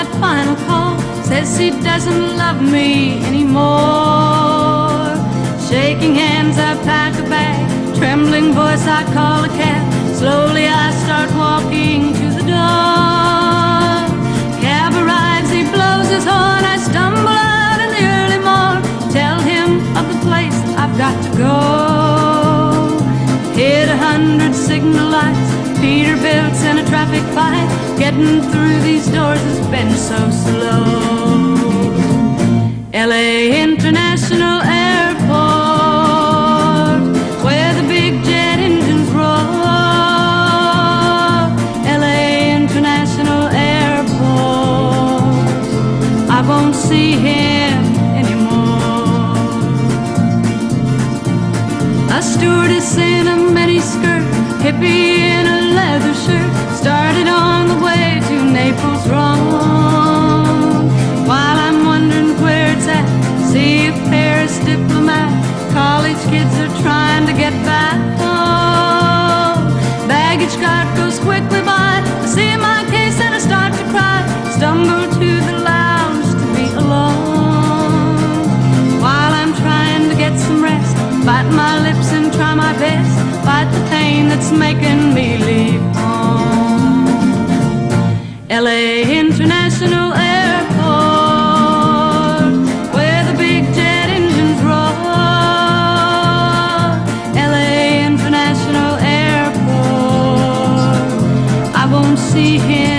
that final call, says he doesn't love me anymore. Shaking hands, I pack a bag, trembling voice, I call a cab. Slowly I start walking to the door. Cab arrives, he blows his horn, I stumble out in the early morn. Tell him of the place I've got to go. Hit 100 signal lights, Peterbilt's in a traffic fight. Getting through these doors has been so slow. LA International Airport, where the big jet engines roar. LA International Airport, I won't see him anymore. A stewardess in a miniskirt, hippie in a leather shirt, started on the way to Naples, Rome. While I'm wondering where it's at, see a Paris diplomat, college kids are trying to get back home. Baggage cart goes quickly by, I see my case and I start to cry. Stumble to the lounge to be alone. While I'm trying to get some rest, bite my lips and try my best, fight the pain that's making me leave home. LA International Airport, where the big jet engines roar. LA International Airport, I won't see him